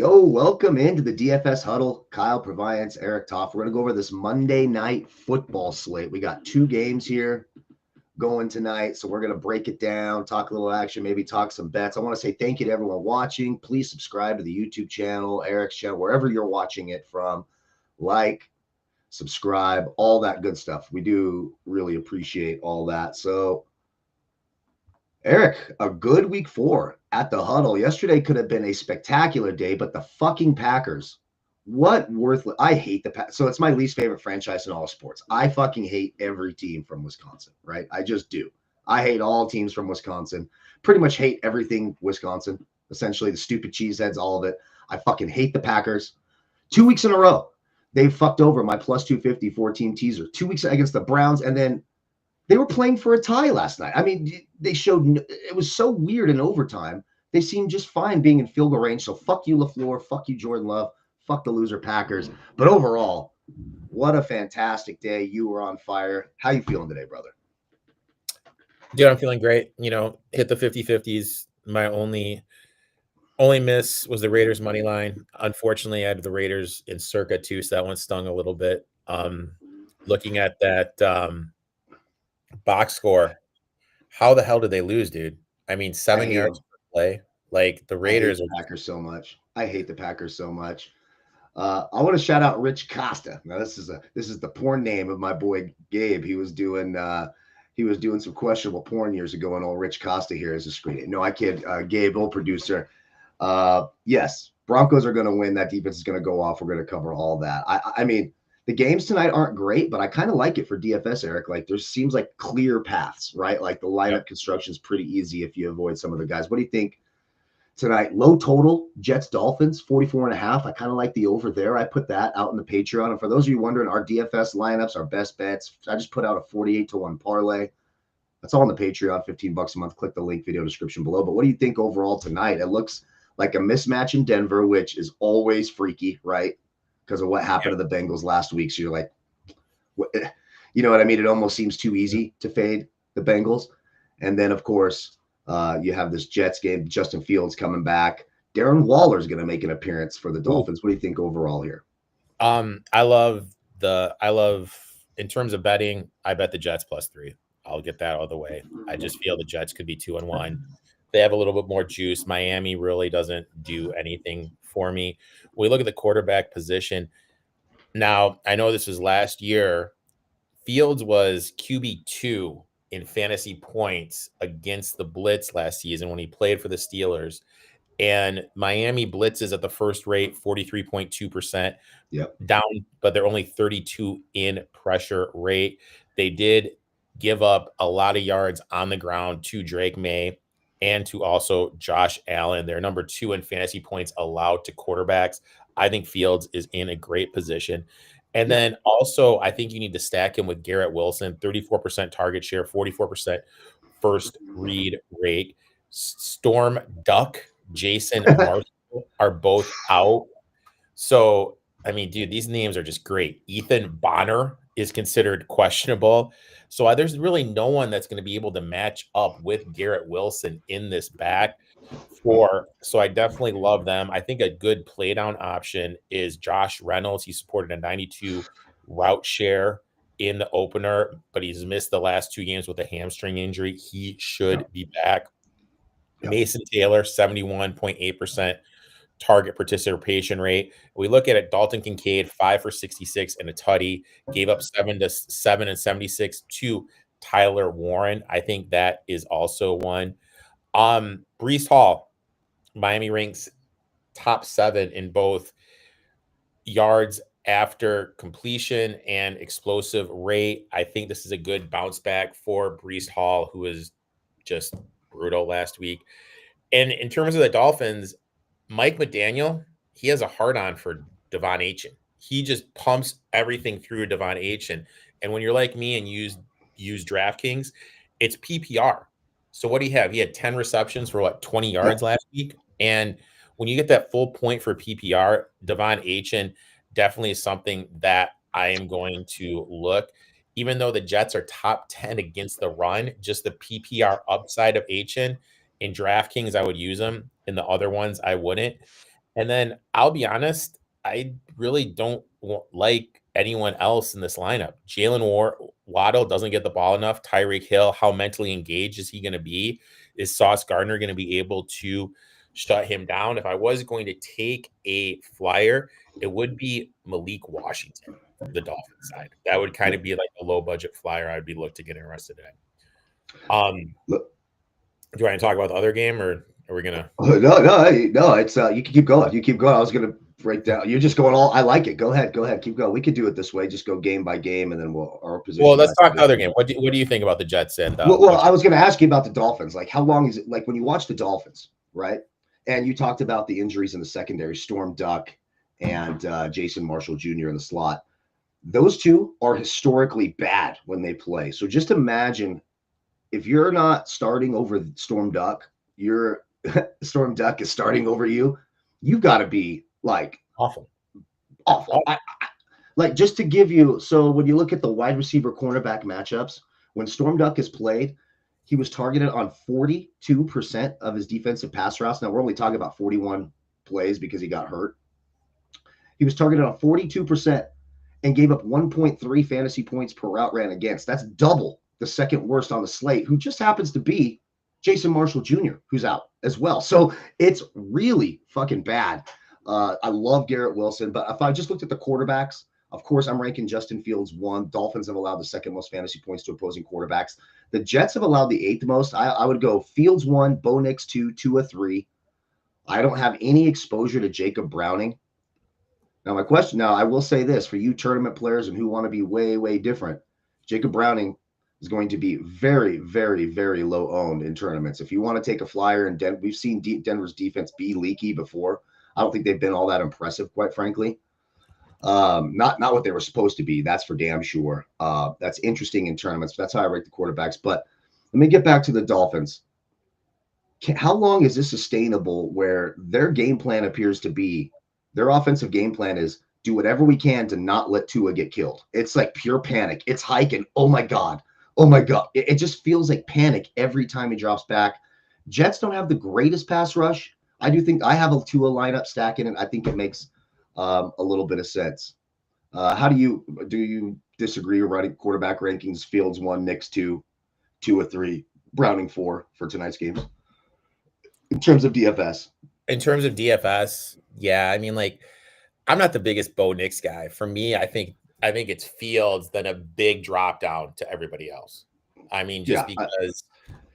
Yo, welcome into the DFS huddle. Kyle Proviance, Eric Toff. We're going to go over this Monday night football slate. We got two games here going tonight, so we're going to break it down, talk a little action, maybe talk some bets. I want to say thank you to everyone watching. Please subscribe to the YouTube channel, Eric's channel, wherever you're watching it from. Like, subscribe, all that good stuff. We do really appreciate all that. So, Eric, a good week 4 at the huddle. Yesterday could have been a spectacular day, but the fucking Packers, what worthless. I hate the Packers. So it's my least favorite franchise in all sports. I fucking hate every team from Wisconsin, right? I just do. I hate all teams from Wisconsin. Pretty much hate everything Wisconsin. Essentially, the stupid cheeseheads, all of it. I fucking hate the Packers. 2 weeks in a row, they fucked over my plus 250 14 teaser. 2 weeks against the Browns, and then they were playing for a tie last night. I mean, they showed it was so weird in overtime. They seemed just fine being in field goal range. So fuck you, LaFleur. Fuck you, Jordan Love. Fuck the loser Packers. But overall, what a fantastic day. You were on fire. How you feeling today, brother? Dude, I'm feeling great. Hit the 50-50s. My only miss was the Raiders money line. Unfortunately, I had the Raiders in circa 2, so that one stung a little bit. Looking at that box score, how the hell did they lose, dude? I mean, 7 yards per play. Like the Raiders I hate the Packers so much. I hate the Packers so much. I want to shout out Rich Costa. Now this is the porn name of my boy Gabe. He was doing some questionable porn years ago, and old Rich Costa here is a screen. No, I kid. Gabe, old producer. Yes, Broncos are going to win. That defense is going to go off. We're going to cover all that. I mean, the games tonight aren't great, but I kind of like it for DFS, Eric. Like there seems like clear paths, right? Like the lineup construction is pretty easy if you avoid some of the guys. What do you think tonight? Low total, Jets Dolphins 44.5. I kind of like the over there. I put that out in the Patreon. And for those of you wondering, our DFS lineups, our best bets, I just put out a 48-1 parlay. That's all on the Patreon, $15 a month. Click the link, video description below. But what do you think overall tonight? It looks like a mismatch in Denver, which is always freaky, right? Because of what happened to the Bengals last week. So you're like, what, you know what I mean? It almost seems too easy to fade the Bengals. And then, of course, you have this Jets game. Justin Fields coming back. Darren Waller is going to make an appearance for the Dolphins. What do you think overall here? I love in terms of betting, I bet the Jets +3. I'll get that out of the way. I just feel the Jets could be 2-1. They have a little bit more juice. Miami really doesn't do anything for me. We look at the quarterback position. Now, I know this was last year. Fields was QB2 in fantasy points against the blitz last season when he played for the Steelers. And Miami blitzes at the first rate, 43.2%. Yep. Down, but they're only 32 in pressure rate. They did give up a lot of yards on the ground to Drake May and to also Josh Allen. They're number 2 in fantasy points allowed to quarterbacks. I think Fields is in a great position. And then also, I think you need to stack him with Garrett Wilson, 34% target share, 44% first read rate. Storm Duck, Jason Marshall are both out. So, I mean, dude, these names are just great. Ethan Bonner is considered questionable. So there's really no one that's going to be able to match up with Garrett Wilson in this back so I definitely love them. I think a good play down option is Josh Reynolds. He supported a 92 route share in the opener, but he's missed the last 2 games with a hamstring injury. He should be back. Mason Taylor, 71.8% target participation rate. We look at it, Dalton Kincaid, 5 for 66 and a tutty, gave up 7 and 76 to Tyler Warren. I think that is also one. Breece Hall, Miami ranks top 7 in both yards after completion and explosive rate. I think this is a good bounce back for Breece Hall, who was just brutal last week. And in terms of the Dolphins, Mike McDaniel, he has a hard-on for Devon Achane. He just pumps everything through Devon Achane. And when you're like me and use DraftKings, it's PPR. So what do you have? He had 10 receptions for 20 yards last week. And when you get that full point for PPR, Devon Achane definitely is something that I am going to look. Even though the Jets are top 10 against the run, just the PPR upside of Achane in DraftKings, I would use them. In the other ones, I wouldn't. And then I'll be honest, I really don't like anyone else in this lineup. Waddle doesn't get the ball enough. Tyreek Hill, how mentally engaged is he going to be? Is Sauce Gardner going to be able to shut him down? If I was going to take a flyer, it would be Malik Washington from the Dolphins side. That would kind of be like a low budget flyer I'd be looked to get interested in. Do you want to talk about the other game, or are we gonna? No. It's you can keep going. You keep going. I was gonna break down. You're just going all. I like it. Go ahead. Keep going. We could do it this way. Just go game by game, and then our position. Well, let's talk the other game. What do you think about the Jets and? Well, I was going to ask you about the Dolphins. Like, how long is it? Like when you watch the Dolphins, right? And you talked about the injuries in the secondary, Storm Duck and Jason Marshall Jr. in the slot. Those two are historically bad when they play. So just imagine if you're not starting over Storm Duck, Storm Duck is starting over you. You've got to be like awful. Like just to give you, so when you look at the wide receiver cornerback matchups, when Storm Duck has played, he was targeted on 42% of his defensive pass routes. Now we're only talking about 41 plays because he got hurt. He was targeted on 42% and gave up 1.3 fantasy points per route ran against. That's double the second worst on the slate, who just happens to be Jason Marshall Jr., who's out as well. So it's really fucking bad. I love Garrett Wilson, but if I just looked at the quarterbacks, of course, I'm ranking Justin Fields 1. Dolphins have allowed the second most fantasy points to opposing quarterbacks. The Jets have allowed the 8th most. I would go Fields 1, Bo Nix 2, Tua 3. I don't have any exposure to Jacob Browning. Now, I will say this for you tournament players and who want to be way, way different. Jacob Browning is going to be very, very, very low owned in tournaments. If you want to take a flyer in Denver, we've seen Denver's defense be leaky before. I don't think they've been all that impressive, quite frankly. Not what they were supposed to be. That's for damn sure. That's interesting in tournaments. That's how I rate the quarterbacks. But let me get back to the Dolphins. How long is this sustainable where their game plan appears to be, their offensive game plan is do whatever we can to not let Tua get killed. It's like pure panic. It's hiking. Oh my God. It just feels like panic every time he drops back. Jets don't have the greatest pass rush. I do think I have a Tua lineup stacking, and I think it makes a little bit of sense. How do you disagree with writing quarterback rankings? Fields 1, Nix 2, Tua 3, Browning 4 for tonight's games. In terms of DFS. Yeah. I mean, like, I'm not the biggest Bo Nix guy. For me, I think it's Fields, then a big drop down to everybody else. I mean, because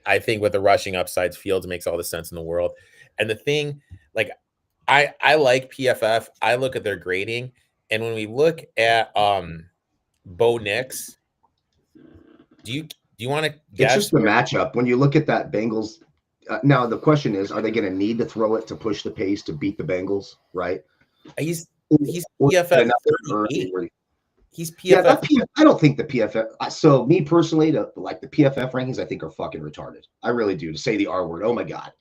I think with the rushing upsides, Fields makes all the sense in the world. And the thing, like, I like PFF. I look at their grading, and when we look at Bo Nix, do you want to guess? It's just the matchup. When you look at that Bengals, now the question is, are they going to need to throw it to push the pace to beat the Bengals? Right? He's PFF 38. He's PFF. Yeah, I don't think the PFF. So me personally, the PFF rankings, I think are fucking retarded. I really do. To say the R word, oh my god.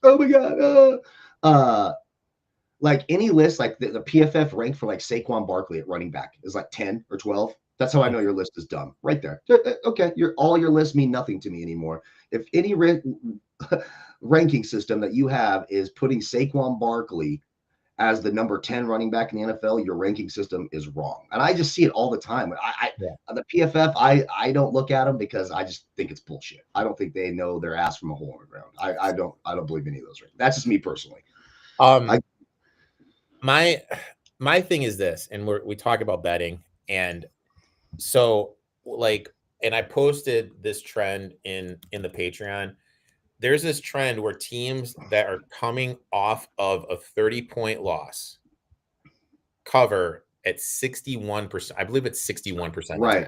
Like any list, like the PFF rank for like Saquon Barkley at running back is like 10 or 12. That's how I know your list is dumb. Right there. Okay, all your lists mean nothing to me anymore. If any ranking system that you have is putting Saquon Barkley as the number 10 running back in the NFL, your ranking system is wrong. And I just see it all the time. The PFF, I don't look at them because I just think it's bullshit. I don't think they know their ass from a hole in the ground. I don't believe any of those. That's just me personally. My thing is this, and we talk about betting, and so like, and I posted this trend in the Patreon. There's this trend where teams that are coming off of a 30-point loss cover at 61%. I believe it's 61%. Right.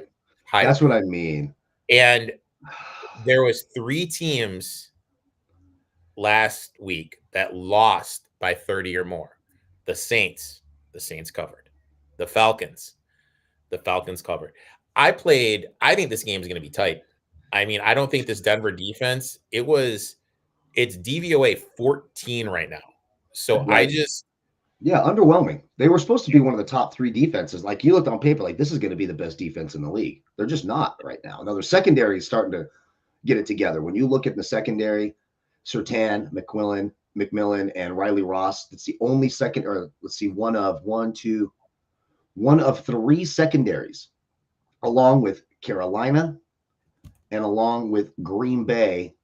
That's what I mean. And there was 3 teams last week that lost by 30 or more. The Saints covered. The Falcons covered. I think this game is going to be tight. I mean, I don't think this Denver defense, it's DVOA 14 right now. So right. Underwhelming. They were supposed to be one of the top 3 defenses. Like you looked on paper, like this is going to be the best defense in the league. They're just not right now. Now their secondary is starting to get it together. When you look at the secondary, Surtain, McQuillan, McMillan and Riley Ross. That's the only second, or let's see, one of three secondaries, along with Carolina and along with Green Bay.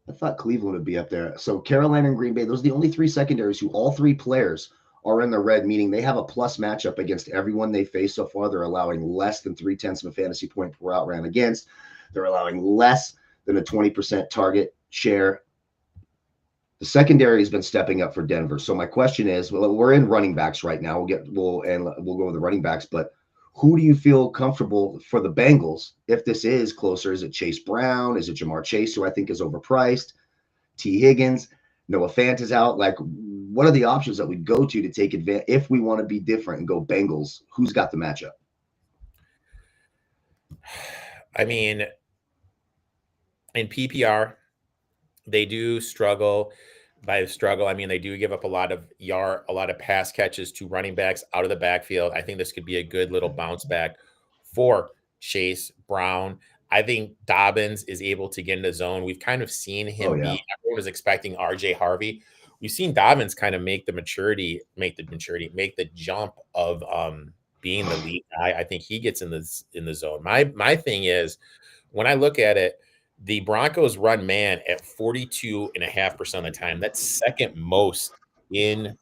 I thought Cleveland would be up there. So Carolina and Green Bay, those are the only three secondaries who all three players are in the red, meaning they have a plus matchup against everyone they face so far. They're allowing less than 0.3 of a fantasy point per route ran against. They're allowing less than a 20% target share. The secondary has been stepping up for Denver. So my question is, well, we're in running backs right now. We'll go with the running backs, but who do you feel comfortable for the Bengals if this is closer? Is it Chase Brown? Is it Jamar Chase, who I think is overpriced? T. Higgins? Noah Fant is out. Like, what are the options that we go to take advantage if we want to be different and go Bengals? Who's got the matchup? I mean, in PPR, they do struggle. By struggle, I mean they do give up a lot of pass catches to running backs out of the backfield. I think this could be a good little bounce back for Chase Brown. I think Dobbins is able to get in the zone. We've kind of seen him everyone was expecting RJ Harvey. We've seen Dobbins kind of make the jump of being the lead guy. I think he gets in the zone. My thing is, when I look at it, the Broncos run man at 42.5% of the time. That's second most in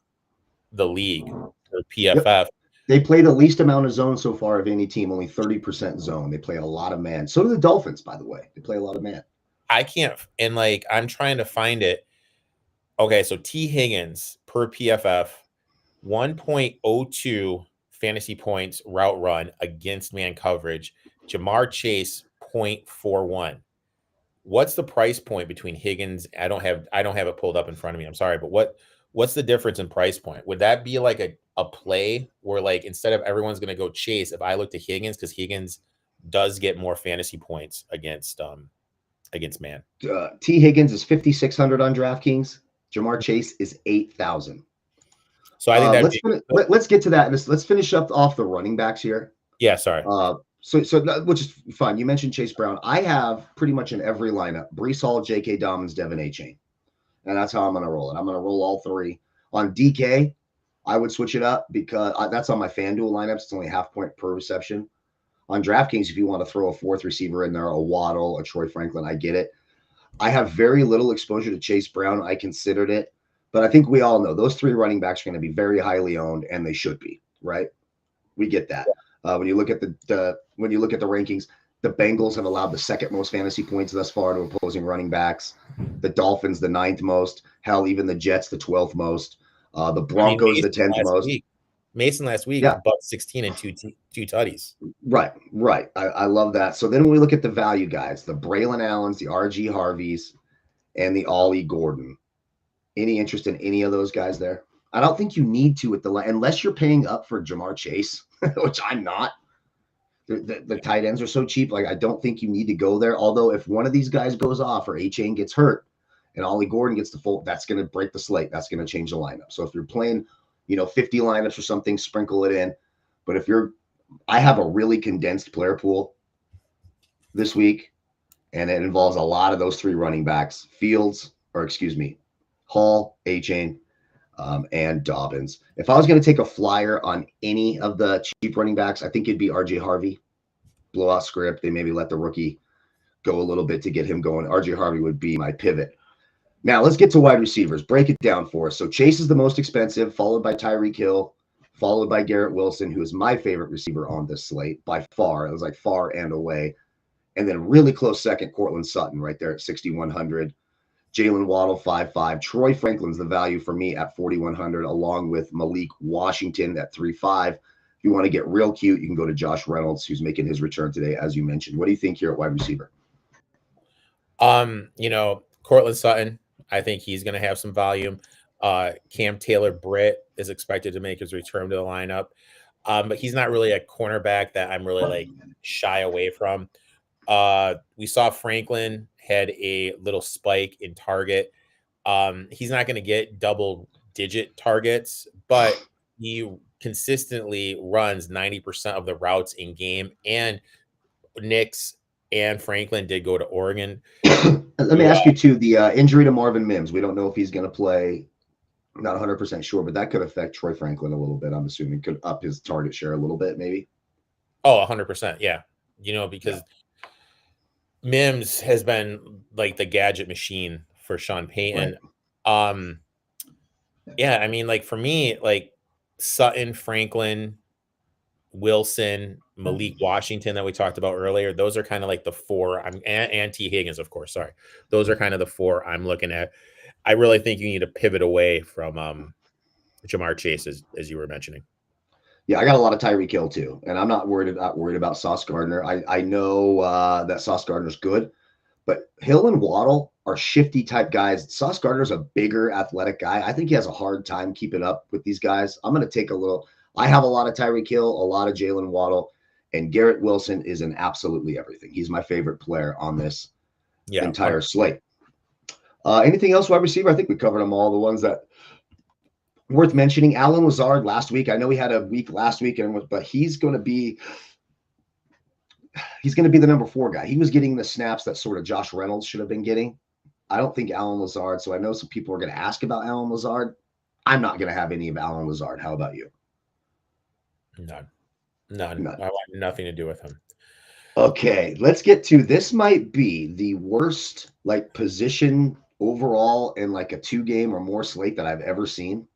the league for PFF. Yep. They play the least amount of zone so far of any team, only 30% zone. They play a lot of man. So do the Dolphins, by the way. They play a lot of man. I can't, and like, I'm trying to find it. Okay, so T. Higgins per PFF, 1.02 fantasy points route run against man coverage. Jamar Chase, 0.41. What's the price point between Higgins? I don't have it pulled up in front of me. I'm sorry, but what's the difference in price point? Would that be like a play where, like, instead of everyone's going to go Chase, if I look to Higgins, because Higgins does get more fantasy points against man. T. Higgins is 5,600 on DraftKings. Jamar Chase is 8,000. So I think let's get to that. Let's finish up off the running backs here. Yeah, sorry. So which is fine. You mentioned Chase Brown. I have pretty much in every lineup Breece Hall, J.K. Dobbins, Devin Achane. And that's how I'm going to roll it. I'm going to roll all three. On DK, I would switch it up because that's on my FanDuel lineups. It's only half point per reception. On DraftKings, if you want to throw a fourth receiver in there, a Waddle, a Troy Franklin, I get it. I have very little exposure to Chase Brown. I considered it. But I think we all know those three running backs are going to be very highly owned, and they should be, right? We get that. When you look at the rankings, the Bengals have allowed the second most fantasy points thus far to opposing running backs. The Dolphins, the 9th most. Hell, even the Jets, the 12th most. The Broncos, the 10th most. Mason last week, about 16 and two tutties. Right. I love that. So then when we look at the value guys, the Braylon Allens, the RG Harveys, and the Ollie Gordon. Any interest in any of those guys there? I don't think you need to unless you're paying up for Jamar Chase, which I'm not. The tight ends are so cheap. Like, I don't think you need to go there. Although if one of these guys goes off or A-Chain gets hurt and Ollie Gordon gets the full, that's going to break the slate. That's going to change the lineup. So if you're playing, 50 lineups or something, sprinkle it in. But I have a really condensed player pool this week, and it involves a lot of those three running backs, Hall, A-Chain, and Dobbins. If I was going to take a flyer on any of the cheap running backs, I think it'd be RJ Harvey. Blowout script. They maybe let the rookie go a little bit to get him going. RJ Harvey would be my pivot. Now let's get to wide receivers. Break it down for us. So Chase is the most expensive, followed by Tyreek Hill, followed by Garrett Wilson, who is my favorite receiver on this slate by far. It was like far and away. And then really close second, Cortland Sutton right there at 6,100. Jalen Waddle, 5.5. Troy Franklin's the value for me at 4,100, along with Malik Washington at 3.5. If you want to get real cute, you can go to Josh Reynolds, who's making his return today, as you mentioned. What do you think here at wide receiver? Cortland Sutton, I think he's going to have some volume. Cam Taylor-Britt is expected to make his return to the lineup. But he's not really a cornerback that I'm really shy away from. We saw Franklin had a little spike in target. He's not going to get double-digit targets, but he consistently runs 90% of the routes in game. And Nick's and Franklin did go to Oregon. Let me ask you too, the injury to Marvin Mims. We don't know if he's going to play. I'm not 100% sure, but that could affect Troy Franklin a little bit. I'm assuming could up his target share a little bit, maybe. Oh, 100%. Yeah. Because Mims has been like the gadget machine for Sean Payton. Right. Yeah, I mean, like for me, like Sutton, Franklin, Wilson, Malik Washington that we talked about earlier, those are kind of like the four. And T. Higgins, of course. Sorry. Those are kind of the four I'm looking at. I really think you need to pivot away from Jamar Chase, as you were mentioning. Yeah, I got a lot of Tyreek Hill too, and I'm not worried about Sauce Gardner. I know that Sauce Gardner's good, but Hill and Waddle are shifty type guys. Sauce Gardner's a bigger athletic guy. I think he has a hard time keeping up with these guys. I'm going to take a little. I have a lot of Tyreek Hill, a lot of Jalen Waddle, and Garrett Wilson is in absolutely everything. He's my favorite player on this entire slate. Anything else wide receiver? I think we covered them all. The ones that worth mentioning, Allen Lazard last week. I know he had a week last week, but he's going to be the number 4 guy. He was getting the snaps that sort of Josh Reynolds should have been getting. I don't think Allen Lazard. So I know some people are going to ask about Allen Lazard. I'm not going to have any of Allen Lazard. How about you? None. I want nothing to do with him. Okay, let's get to this. Might be the worst like position overall in like a 2-game or more slate that I've ever seen.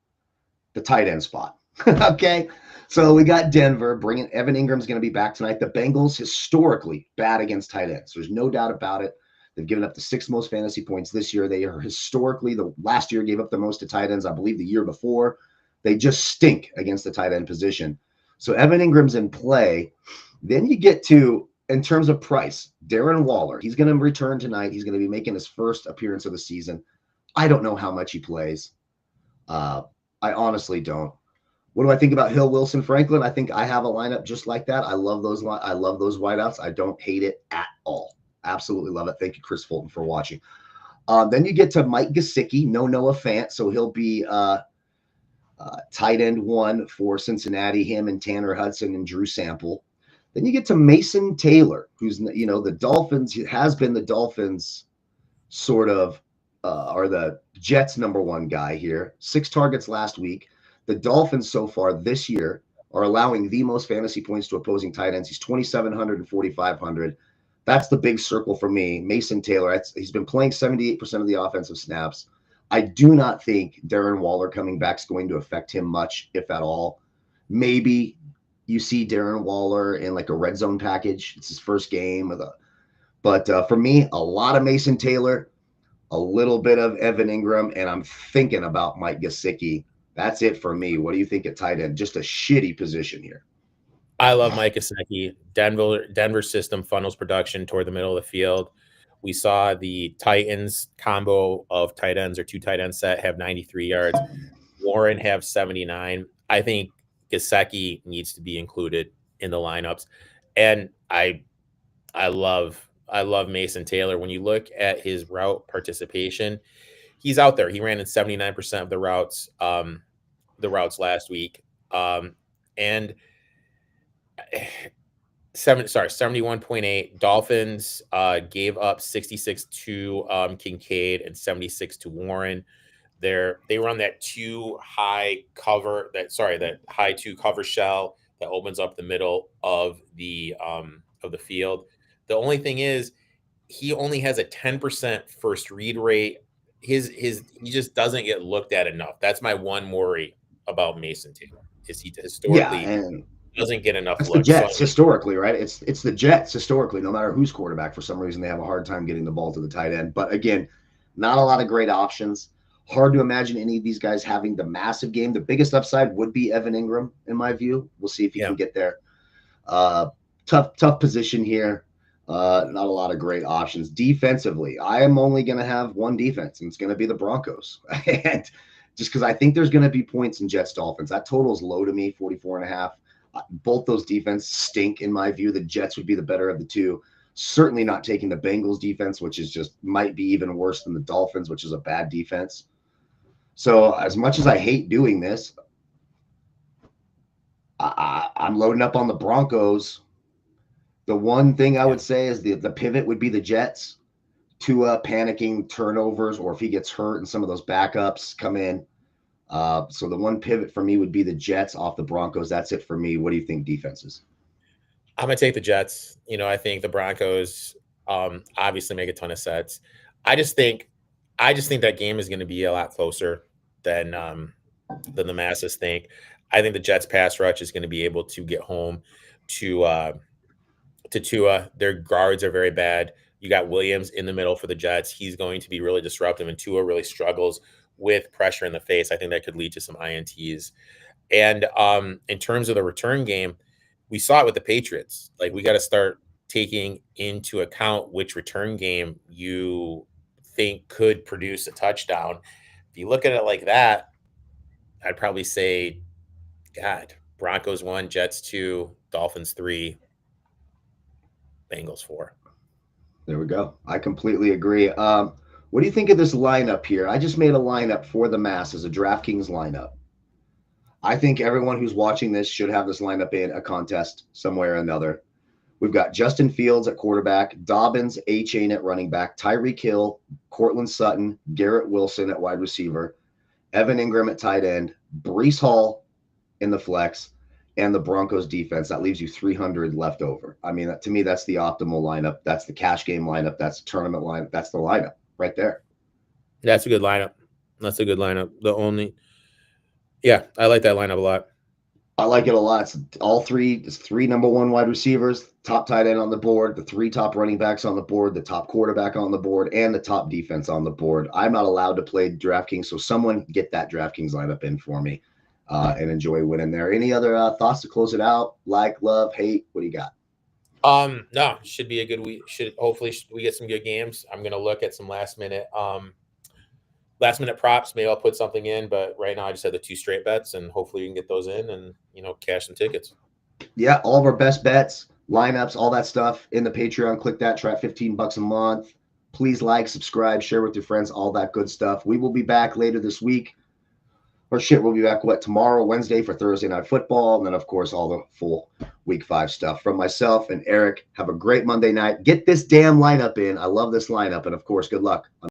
The tight end spot. Okay. So we got Denver bringing Evan Ingram's going to be back tonight. The Bengals historically bad against tight ends. There's no doubt about it. They've given up the 6th most fantasy points this year. They are historically the last year gave up the most to tight ends. I believe the year before. They just stink against the tight end position. So Evan Ingram's in play. Then you get to, in terms of price, Darren Waller. He's going to return tonight. He's going to be making his first appearance of the season. I don't know how much he plays. I honestly don't. What do I think about Hill, Wilson, Franklin? I think I have a lineup just like that. I love those wideouts. I don't hate it at all. Absolutely love it. Thank you, Chris Fulton, for watching. Then you get to Mike Gesicki, no Noah Fant, so he'll be tight end 1 for Cincinnati. Him and Tanner Hudson and Drew Sample. Then you get to Mason Taylor, who's the Dolphins has been the Dolphins sort of are the Jets' number 1 guy here. 6 targets last week. The Dolphins so far this year are allowing the most fantasy points to opposing tight ends. He's 2,700 and 4,500. That's the big circle for me. Mason Taylor, he's been playing 78% of the offensive snaps. I do not think Darren Waller coming back is going to affect him much, if at all. Maybe you see Darren Waller in like a red zone package. It's his first game. But for me, a lot of Mason Taylor, a little bit of Evan Ingram, and I'm thinking about Mike Gesicki. That's it for me. What do you think at tight end? Just a shitty position here. I love Mike Gesicki. Denver system funnels production toward the middle of the field. We saw the Titans combo of tight ends or 2 tight end set have 93 yards. Warren have 79. I think Gesicki needs to be included in the lineups. And I love Mason Taylor. When you look at his route participation, he's out there. He ran in 79% of the routes last week. And 71.8. Dolphins gave up 66 to Kincaid and 76 to Warren. They run that high 2 cover shell that opens up the middle of the field. The only thing is he only has a 10% first read rate. He just doesn't get looked at enough. That's my one worry about Mason Taylor. Is he historically doesn't get enough looks. The Jets historically, right? It's the Jets historically. No matter who's quarterback, for some reason they have a hard time getting the ball to the tight end. But again, not a lot of great options. Hard to imagine any of these guys having the massive game. The biggest upside would be Evan Ingram, in my view. We'll see if he can get there. Tough position here. Not a lot of great options. Defensively, I am only going to have one defense, and it's going to be the Broncos. And just because I think there's going to be points in Jets Dolphins. That total is low to me, 44.5. Both those defenses stink, in my view. The Jets would be the better of the two. Certainly not taking the Bengals defense, which is just might be even worse than the Dolphins, which is a bad defense. So as much as I hate doing this, I'm loading up on the Broncos. The one thing I Yeah. would say is the pivot would be the Jets. Tua panicking turnovers, or if he gets hurt and some of those backups come in. So the one pivot for me would be the Jets off the Broncos. That's it for me. What do you think defenses? I'm gonna take the Jets. I think the Broncos obviously make a ton of sets. I just think that game is going to be a lot closer than the masses think. I think the Jets pass rush is going to be able to get home to Tua. Their guards are very bad. You got Williams in the middle for the Jets. He's going to be really disruptive, and Tua really struggles with pressure in the face. I think that could lead to some INTs. And in terms of the return game, we saw it with the Patriots. Like, we got to start taking into account which return game you think could produce a touchdown. If you look at it like that, I'd probably say, God, Broncos 1, Jets 2, Dolphins 3, Bengals 4. There we go. I completely agree. What do you think of this lineup here? I just made a lineup for the masses, a DraftKings lineup. I think everyone who's watching this should have this lineup in a contest somewhere or another. We've got Justin Fields at quarterback, Dobbins, A-Chain at running back, Tyreek Hill, Cortland Sutton, Garrett Wilson at wide receiver, Evan Ingram at tight end, Breece Hall in the flex, and the Broncos defense. That leaves you 300 left over. I mean, to me, that's the optimal lineup. That's the cash game lineup. That's the tournament lineup. That's the lineup right there. That's a good lineup. That's a good lineup. Yeah, I like that lineup a lot. I like it a lot. It's all three. It's three number one wide receivers, top tight end on the board, the three top running backs on the board, the top quarterback on the board, and the top defense on the board. I'm not allowed to play DraftKings, so someone get that DraftKings lineup in for me and enjoy winning there. Any other thoughts to close it out? Like, love, hate? What do you got? No, should be a good week. Hopefully we get some good games. I'm gonna look at some last minute props. Maybe I'll put something in, but right now I just had the 2 straight bets, and hopefully we can get those in and cash some tickets. Yeah, all of our best bets, lineups, all that stuff in the Patreon. Click that. Try $15 a month. Please like, subscribe, share with your friends, all that good stuff. We will be back later this week. We'll be back tomorrow, Wednesday for Thursday Night Football, and then of course all the full Week 5 stuff. From myself and Eric, have a great Monday night. Get this damn lineup in. I love this lineup, and of course, good luck.